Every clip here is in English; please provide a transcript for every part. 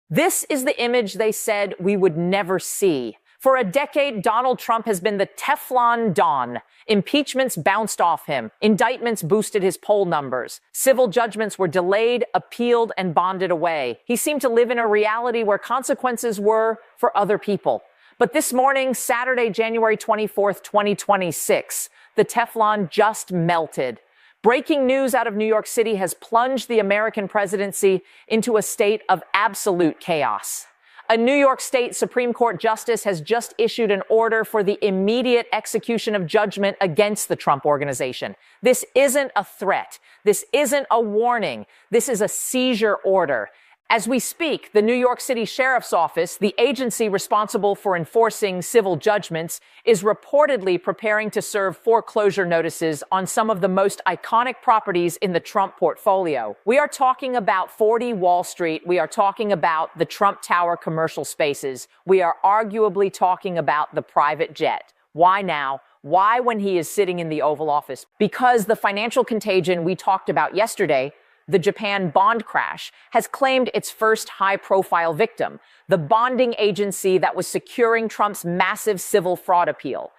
This is the image they said we would never see. For a decade, Donald Trump has been the Teflon Don. Impeachments bounced off him. Indictments boosted his poll numbers. Civil judgments were delayed, appealed, and bonded away. He seemed to live in a reality where consequences were for other people. But this morning, Saturday, January 24th, 2026, the Teflon just melted. Breaking news out of New York City has plunged the American presidency into a state of absolute chaos. A New York State Supreme Court justice has just issued an order for the immediate execution of judgment against the Trump Organization. This isn't a threat. This isn't a warning. This is a seizure order. As we speak, the New York City Sheriff's Office, the agency responsible for enforcing civil judgments, is reportedly preparing to serve foreclosure notices on some of the most iconic properties in the Trump portfolio. We are talking about 40 Wall Street. We are talking about the Trump Tower commercial spaces. We are arguably talking about the private jet. Why now? Why when he is sitting in the Oval Office? Because the financial contagion we talked about yesterday, the Japan bond crash, has claimed its first high-profile victim, the bonding agency that was securing Trump's massive civil fraud appeal.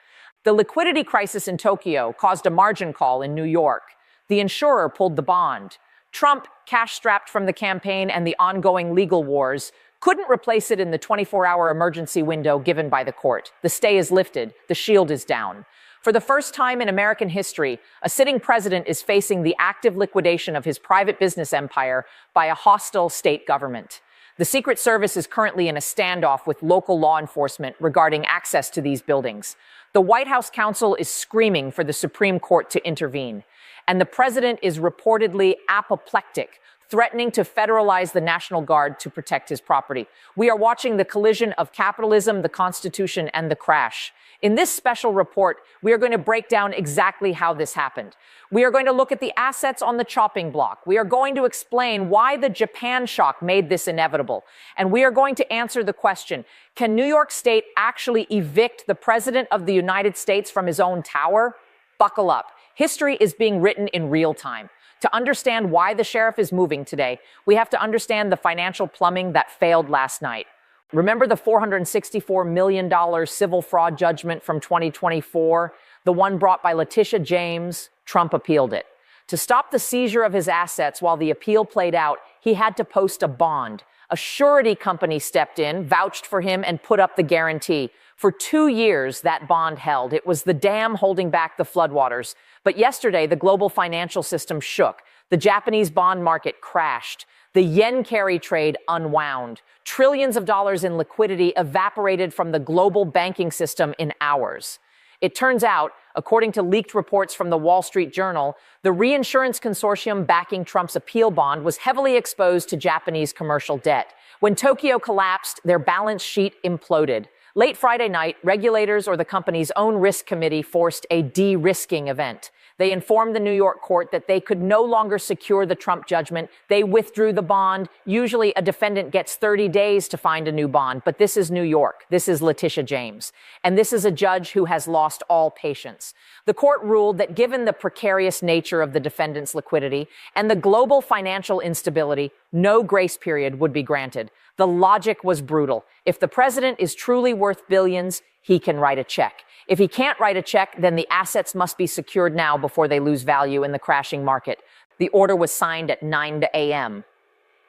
The liquidity crisis in Tokyo caused a margin call in New York. The insurer pulled the bond. Trump, cash-strapped from the campaign and the ongoing legal wars, couldn't replace it in the 24-hour emergency window given by the court. The stay is lifted. The shield is down. For the first time in American history, a sitting president is facing the active liquidation of his private business empire by a hostile state government. The Secret Service is currently in a standoff with local law enforcement regarding access to these buildings. The White House counsel is screaming for the Supreme Court to intervene. And the president is reportedly apoplectic, threatening to federalize the National Guard to protect his property. We are watching the collision of capitalism, the Constitution, and the crash. In this special report, we are going to break down exactly how this happened. We are going to look at the assets on the chopping block. We are going to explain why the Japan shock made this inevitable. And we are going to answer the question, can New York State actually evict the President of the United States from his own tower? Buckle up. History is being written in real time. To understand why the sheriff is moving today, we have to understand the financial plumbing that failed last night. Remember the $464 million civil fraud judgment from 2024, the one brought by Letitia James? Trump appealed it. To stop the seizure of his assets while the appeal played out, he had to post a bond. A surety company stepped in, vouched for him, and put up the guarantee. For 2 years, that bond held. It was the dam holding back the floodwaters. But yesterday, the global financial system shook. The Japanese bond market crashed. The yen carry trade unwound. Trillions of dollars in liquidity evaporated from the global banking system in hours. It turns out, according to leaked reports from the Wall Street Journal, the reinsurance consortium backing Trump's appeal bond was heavily exposed to Japanese commercial debt. When Tokyo collapsed, their balance sheet imploded. Late Friday night, regulators or the company's own risk committee forced a de-risking event. They informed the New York court that they could no longer secure the Trump judgment. They withdrew the bond. Usually a defendant gets 30 days to find a new bond, but this is New York. This is Letitia James. And this is a judge who has lost all patience. The court ruled that given the precarious nature of the defendant's liquidity and the global financial instability, no grace period would be granted. The logic was brutal. If the president is truly worth billions, he can write a check. If he can't write a check, then the assets must be secured now before they lose value in the crashing market. The order was signed at 9 a.m.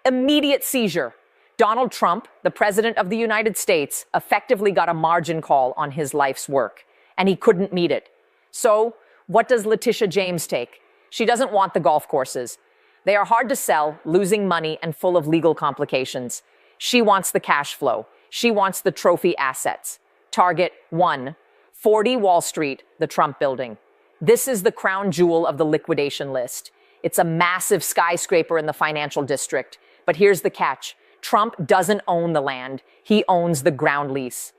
Immediate seizure. Donald Trump, the president of the United States, effectively got a margin call on his life's work, and he couldn't meet it. So, what does Letitia James take? She doesn't want the golf courses. They are hard to sell, losing money, and full of legal complications. She wants the cash flow. She wants the trophy assets. Target 1. 40 Wall Street, the Trump building. This is the crown jewel of the liquidation list. It's a massive skyscraper in the financial district. But here's the catch. Trump doesn't own the land. He owns the ground lease.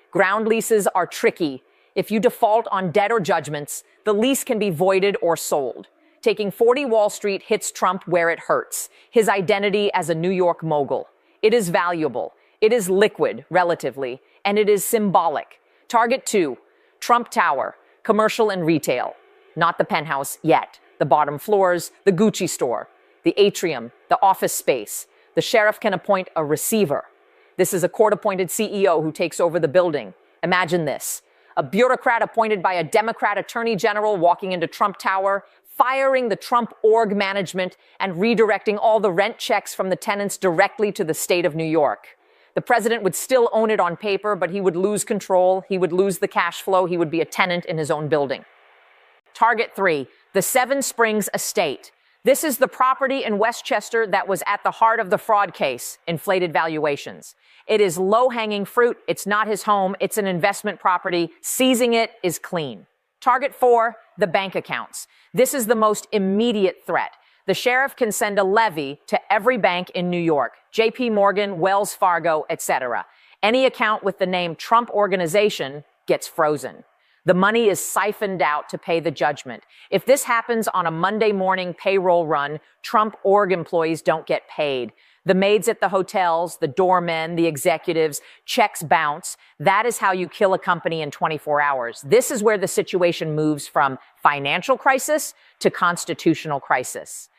Ground leases are tricky. If you default on debt or judgments, the lease can be voided or sold. Taking 40 Wall Street hits Trump where it hurts. His identity as a New York mogul. It is valuable. It is liquid, relatively. And it is symbolic. Target 2. Trump Tower, commercial and retail. Not the penthouse yet. The bottom floors, the Gucci store, the atrium, the office space. The sheriff can appoint a receiver. This is a court-appointed CEO who takes over the building. Imagine this. A bureaucrat appointed by a Democrat attorney general walking into Trump Tower, firing the Trump org management and redirecting all the rent checks from the tenants directly to the state of New York. The president would still own it on paper, but he would lose control. He would lose the cash flow. He would be a tenant in his own building. Target 3, the Seven Springs Estate. This is the property in Westchester that was at the heart of the fraud case, inflated valuations. It is low-hanging fruit. It's not his home. It's an investment property. Seizing it is clean. Target 4, the bank accounts. This is the most immediate threat. The sheriff can send a levy to every bank in New York, JP Morgan, Wells Fargo, etc. Any account with the name Trump Organization gets frozen. The money is siphoned out to pay the judgment. If this happens on a Monday morning payroll run, Trump org employees don't get paid. The maids at the hotels, the doormen, the executives, checks bounce. That is how you kill a company in 24 hours. This is where the situation moves from financial crisis to constitutional crisis.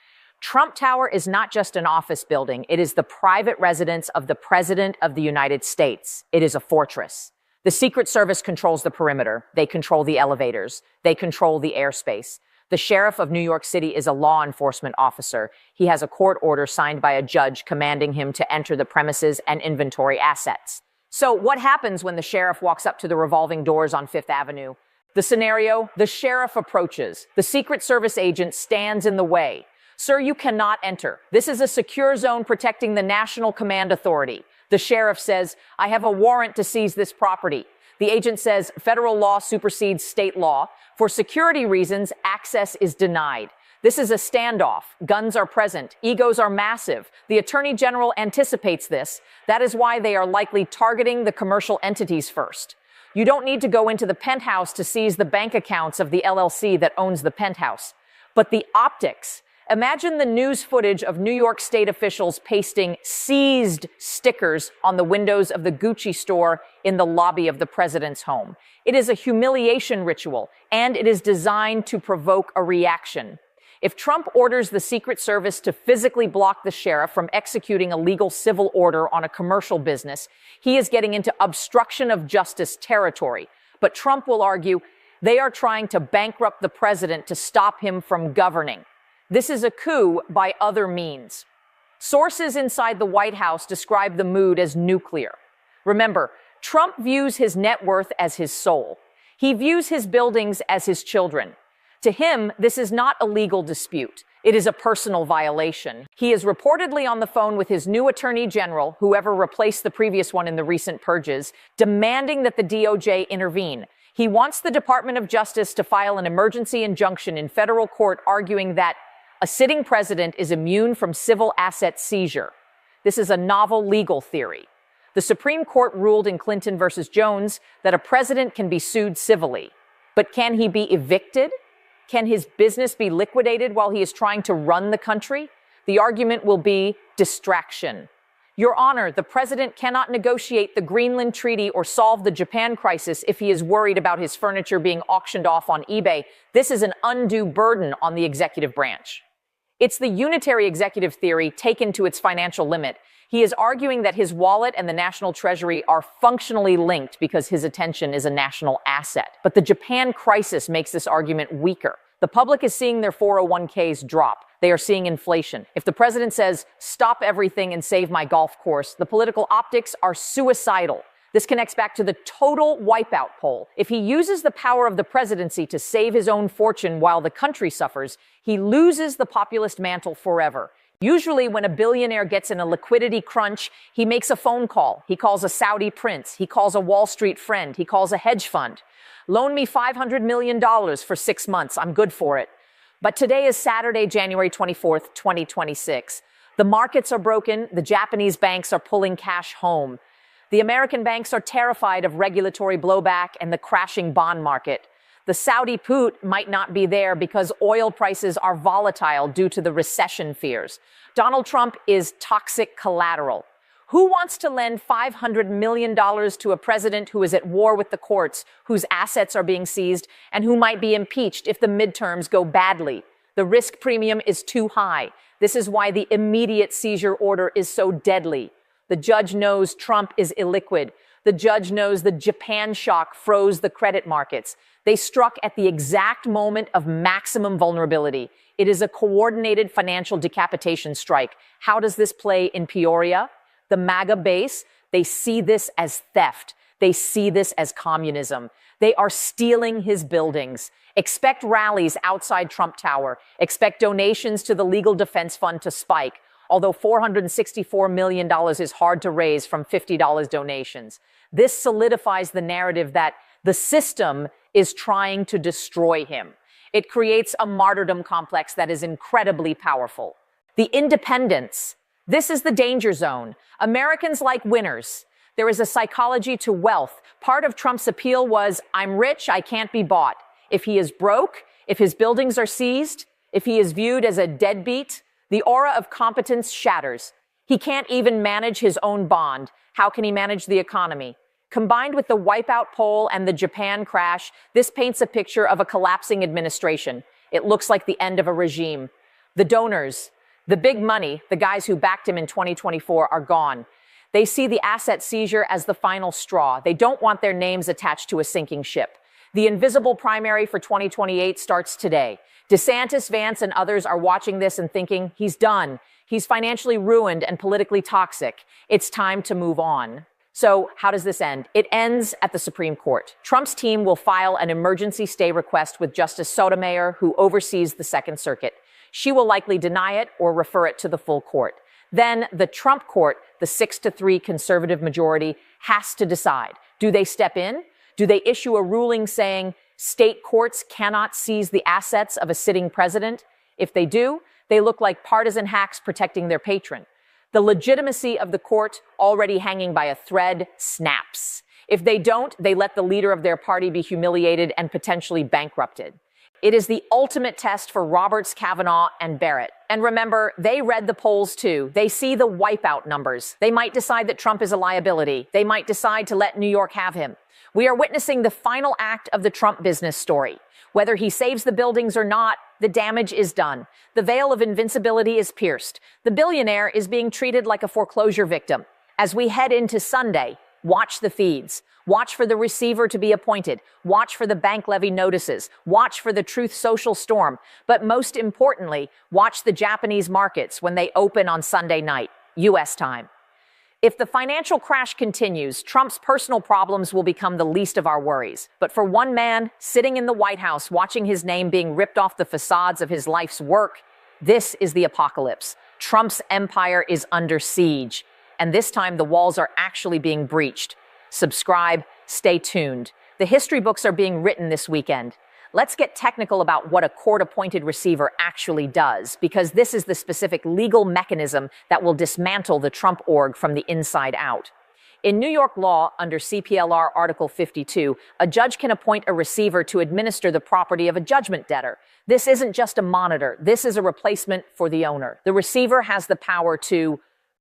Trump Tower is not just an office building. It is the private residence of the President of the United States. It is a fortress. The Secret Service controls the perimeter. They control the elevators. They control the airspace. The sheriff of New York City is a law enforcement officer. He has a court order signed by a judge commanding him to enter the premises and inventory assets. So what happens when the sheriff walks up to the revolving doors on Fifth Avenue? The scenario, the sheriff approaches. The Secret Service agent stands in the way. Sir, you cannot enter. This is a secure zone protecting the National Command Authority. The sheriff says, I have a warrant to seize this property. The agent says, federal law supersedes state law. For security reasons, access is denied. This is a standoff. Guns are present. Egos are massive. The Attorney General anticipates this. That is why they are likely targeting the commercial entities first. You don't need to go into the penthouse to seize the bank accounts of the LLC that owns the penthouse. But the optics. Imagine the news footage of New York State officials pasting seized stickers on the windows of the Gucci store in the lobby of the president's home. It is a humiliation ritual, and it is designed to provoke a reaction. If Trump orders the Secret Service to physically block the sheriff from executing a legal civil order on a commercial business, he is getting into obstruction of justice territory. But Trump will argue they are trying to bankrupt the president to stop him from governing. This is a coup by other means. Sources inside the White House describe the mood as nuclear. Remember, Trump views his net worth as his soul. He views his buildings as his children. To him, this is not a legal dispute. It is a personal violation. He is reportedly on the phone with his new attorney general, whoever replaced the previous one in the recent purges, demanding that the DOJ intervene. He wants the Department of Justice to file an emergency injunction in federal court arguing that a sitting president is immune from civil asset seizure. This is a novel legal theory. The Supreme Court ruled in Clinton versus Jones that a president can be sued civilly. But can he be evicted? Can his business be liquidated while he is trying to run the country? The argument will be distraction. Your Honor, the president cannot negotiate the Greenland Treaty or solve the Japan crisis if he is worried about his furniture being auctioned off on eBay. This is an undue burden on the executive branch. It's the unitary executive theory taken to its financial limit. He is arguing that his wallet and the national treasury are functionally linked because his attention is a national asset. But the Japan crisis makes this argument weaker. The public is seeing their 401ks drop. They are seeing inflation. If the president says, stop everything and save my golf course, the political optics are suicidal. This connects back to the total wipeout poll. If he uses the power of the presidency to save his own fortune while the country suffers, he loses the populist mantle forever. Usually when a billionaire gets in a liquidity crunch, he makes a phone call. He calls a Saudi prince. He calls a Wall Street friend. He calls a hedge fund. Loan me $500 million for 6 months. I'm good for it. But today is Saturday, January 24th, 2026. The markets are broken. The Japanese banks are pulling cash home. The American banks are terrified of regulatory blowback and the crashing bond market. The Saudi put might not be there because oil prices are volatile due to the recession fears. Donald Trump is toxic collateral. Who wants to lend $500 million to a president who is at war with the courts, whose assets are being seized, and who might be impeached if the midterms go badly? The risk premium is too high. This is why the immediate seizure order is so deadly. The judge knows Trump is illiquid. The judge knows the Japan shock froze the credit markets. They struck at the exact moment of maximum vulnerability. It is a coordinated financial decapitation strike. How does this play in Peoria? The MAGA base, they see this as theft. They see this as communism. They are stealing his buildings. Expect rallies outside Trump Tower. Expect donations to the Legal Defense Fund to spike, although $464 million is hard to raise from $50 donations. This solidifies the narrative that the system is trying to destroy him. It creates a martyrdom complex that is incredibly powerful. The independents. This is the danger zone. Americans like winners. There is a psychology to wealth. Part of Trump's appeal was, I'm rich, I can't be bought. If he is broke, if his buildings are seized, if he is viewed as a deadbeat, the aura of competence shatters. He can't even manage his own bond. How can he manage the economy? Combined with the wipeout poll and the Japan crash, this paints a picture of a collapsing administration. It looks like the end of a regime. The donors, the big money, the guys who backed him in 2024 are gone. They see the asset seizure as the final straw. They don't want their names attached to a sinking ship. The invisible primary for 2028 starts today. DeSantis, Vance, and others are watching this and thinking, he's done. He's financially ruined and politically toxic. It's time to move on. So how does this end? It ends at the Supreme Court. Trump's team will file an emergency stay request with Justice Sotomayor, who oversees the Second Circuit. She will likely deny it or refer it to the full court. Then the Trump court, the 6-3 conservative majority, has to decide. Do they step in? Do they issue a ruling saying state courts cannot seize the assets of a sitting president? If they do, they look like partisan hacks protecting their patron. The legitimacy of the court, already hanging by a thread, snaps. If they don't, they let the leader of their party be humiliated and potentially bankrupted. It is the ultimate test for Roberts, Kavanaugh, and Barrett. And remember, they read the polls too. They see the wipeout numbers. They might decide that Trump is a liability. They might decide to let New York have him. We are witnessing the final act of the Trump business story. Whether he saves the buildings or not, the damage is done. The veil of invincibility is pierced. The billionaire is being treated like a foreclosure victim. As we head into Sunday, watch the feeds. Watch for the receiver to be appointed. Watch for the bank levy notices. Watch for the Truth Social storm. But most importantly, watch the Japanese markets when they open on Sunday night, U.S. time. If the financial crash continues, Trump's personal problems will become the least of our worries. But for one man sitting in the White House watching his name being ripped off the facades of his life's work, this is the apocalypse. Trump's empire is under siege. And this time the walls are actually being breached. Subscribe, stay tuned. The history books are being written this weekend. Let's get technical about what a court-appointed receiver actually does, because this is the specific legal mechanism that will dismantle the Trump org from the inside out. In New York law, under CPLR Article 52, a judge can appoint a receiver to administer the property of a judgment debtor. This isn't just a monitor. This is a replacement for the owner. The receiver has the power to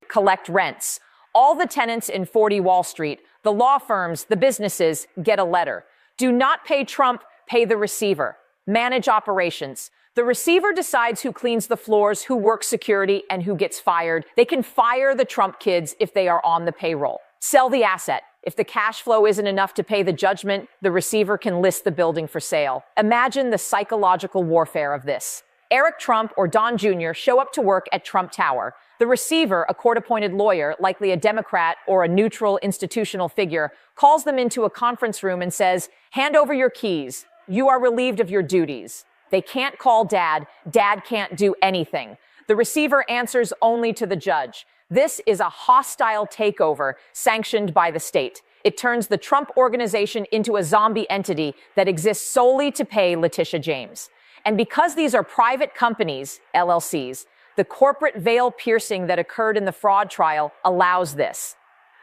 collect rents. All the tenants in 40 Wall Street, the law firms, the businesses, get a letter. Do not pay Trump, pay the receiver. Manage operations. The receiver decides who cleans the floors, who works security, and who gets fired. They can fire the Trump kids if they are on the payroll. Sell the asset. If the cash flow isn't enough to pay the judgment, the receiver can list the building for sale. Imagine the psychological warfare of this. Eric Trump or Don Jr. show up to work at Trump Tower. The receiver, a court-appointed lawyer, likely a Democrat or a neutral institutional figure, calls them into a conference room and says, "Hand over your keys. You are relieved of your duties." They can't call Dad. Dad can't do anything. The receiver answers only to the judge. This is a hostile takeover sanctioned by the state. It turns the Trump organization into a zombie entity that exists solely to pay Letitia James. And because these are private companies, LLCs, the corporate veil piercing that occurred in the fraud trial allows this.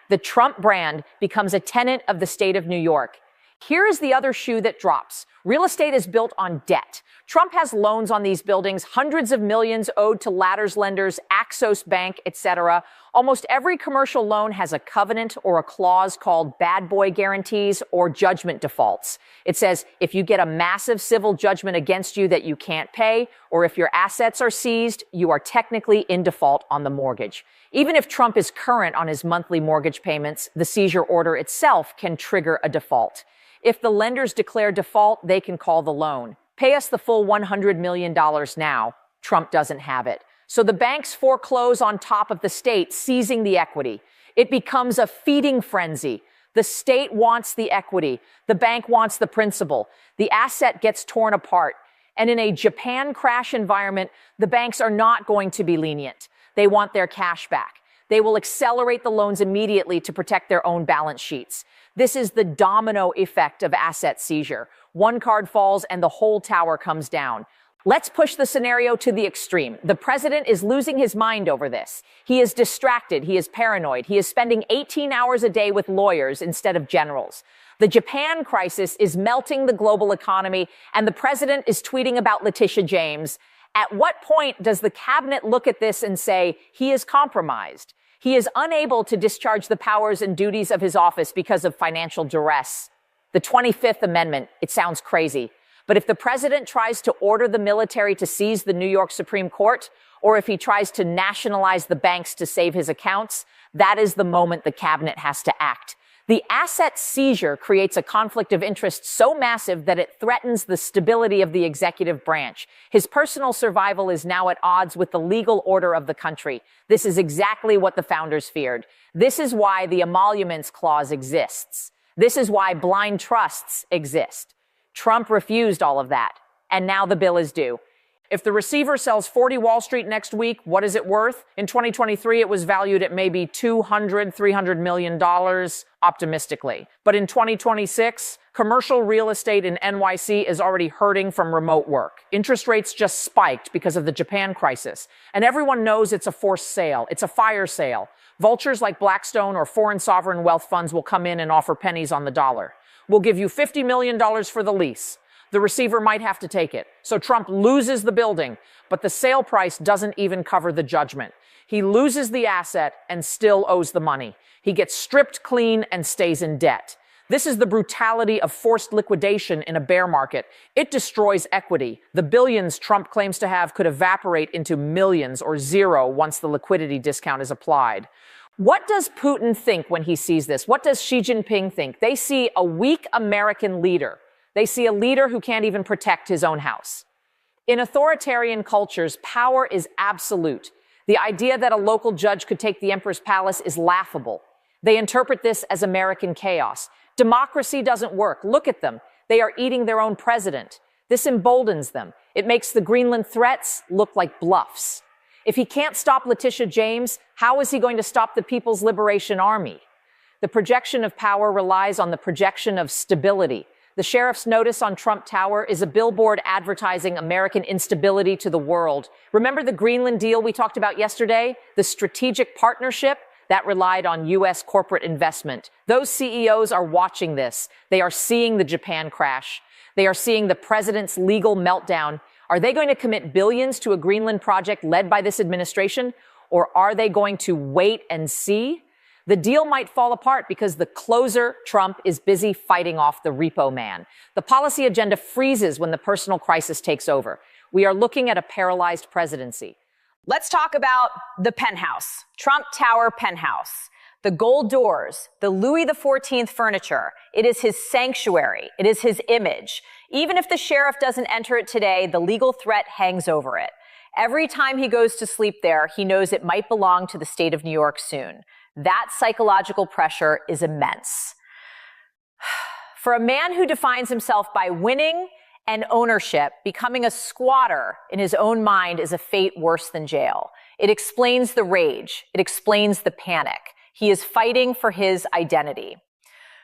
The Trump brand becomes a tenant of the state of New York. Here is the other shoe that drops. Real estate is built on debt. Trump has loans on these buildings, hundreds of millions owed to Ladders lenders, Axos Bank, etc. Almost every commercial loan has a covenant or a clause called bad boy guarantees or judgment defaults. It says if you get a massive civil judgment against you that you can't pay, or if your assets are seized, you are technically in default on the mortgage. Even if Trump is current on his monthly mortgage payments, the seizure order itself can trigger a default. If the lenders declare default, they can call the loan. Pay us the full $100 million now. Trump doesn't have it. So the banks foreclose on top of the state, seizing the equity. It becomes a feeding frenzy. The state wants the equity. The bank wants the principal. The asset gets torn apart. And in a Japan crash environment, the banks are not going to be lenient. They want their cash back. They will accelerate the loans immediately to protect their own balance sheets. This is the domino effect of asset seizure. One card falls and the whole tower comes down. Let's push the scenario to the extreme. The president is losing his mind over this. He is distracted. He is paranoid. He is spending 18 hours a day with lawyers instead of generals. The Japan crisis is melting the global economy, and the president is tweeting about Letitia James. At what point does the cabinet look at this and say he is compromised? He is unable to discharge the powers and duties of his office because of financial duress. The 25th Amendment, it sounds crazy. But if the president tries to order the military to seize the New York Supreme Court, or if he tries to nationalize the banks to save his accounts, that is the moment the cabinet has to act. The asset seizure creates a conflict of interest so massive that it threatens the stability of the executive branch. His personal survival is now at odds with the legal order of the country. This is exactly what the founders feared. This is why the emoluments clause exists. This is why blind trusts exist. Trump refused all of that, and now the bill is due. If the receiver sells 40 Wall Street next week, what is it worth? In 2023, it was valued at maybe $300 million, optimistically. But in 2026, commercial real estate in NYC is already hurting from remote work. Interest rates just spiked because of the Japan crisis. And everyone knows it's a forced sale. It's a fire sale. Vultures like Blackstone or foreign sovereign wealth funds will come in and offer pennies on the dollar. We'll give you $50 million for the lease. The receiver might have to take it. So Trump loses the building, but the sale price doesn't even cover the judgment. He loses the asset and still owes the money. He gets stripped clean and stays in debt. This is the brutality of forced liquidation in a bear market. It destroys equity. The billions Trump claims to have could evaporate into millions or zero once the liquidity discount is applied. What does Putin think when he sees this? What does Xi Jinping think? They see a weak American leader. They see a leader who can't even protect his own house. In authoritarian cultures, power is absolute. The idea that a local judge could take the emperor's palace is laughable. They interpret this as American chaos. Democracy doesn't work. Look at them. They are eating their own president. This emboldens them. It makes the Greenland threats look like bluffs. If he can't stop Letitia James, how is he going to stop the People's Liberation Army? The projection of power relies on the projection of stability. The sheriff's notice on Trump Tower is a billboard advertising American instability to the world. Remember the Greenland deal we talked about yesterday? The strategic partnership that relied on U.S. corporate investment. Those CEOs are watching this. They are seeing the Japan crash. They are seeing the president's legal meltdown. Are they going to commit billions to a Greenland project led by this administration? Or are they going to wait and see? The deal might fall apart because the closer, Trump, is busy fighting off the repo man. The policy agenda freezes when the personal crisis takes over. We are looking at a paralyzed presidency. Let's talk about the penthouse, Trump Tower penthouse. The gold doors, the Louis XIV furniture. It is his sanctuary. It is his image. Even if the sheriff doesn't enter it today, the legal threat hangs over it. Every time he goes to sleep there, he knows it might belong to the state of New York soon. That psychological pressure is immense. For a man who defines himself by winning and ownership, becoming a squatter in his own mind is a fate worse than jail. It explains the rage. It explains the panic. He is fighting for his identity.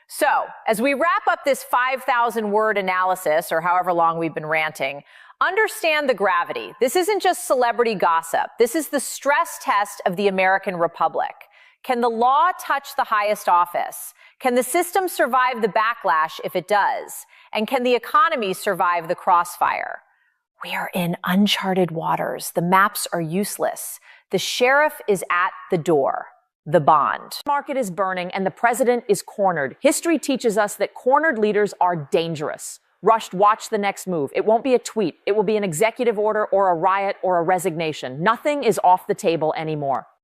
So, as we wrap up this 5,000-word analysis, or however long we've been ranting, understand the gravity. This isn't just celebrity gossip. This is the stress test of the American Republic. Can the law touch the highest office? Can the system survive the backlash if it does? And can the economy survive the crossfire? We are in uncharted waters. The maps are useless. The sheriff is at the door. the bond market is burning and the president is cornered. History teaches us that cornered leaders are dangerous. Rushed, watch the next move. It won't be a tweet. It will be an executive order or a riot or a resignation. Nothing is off the table anymore.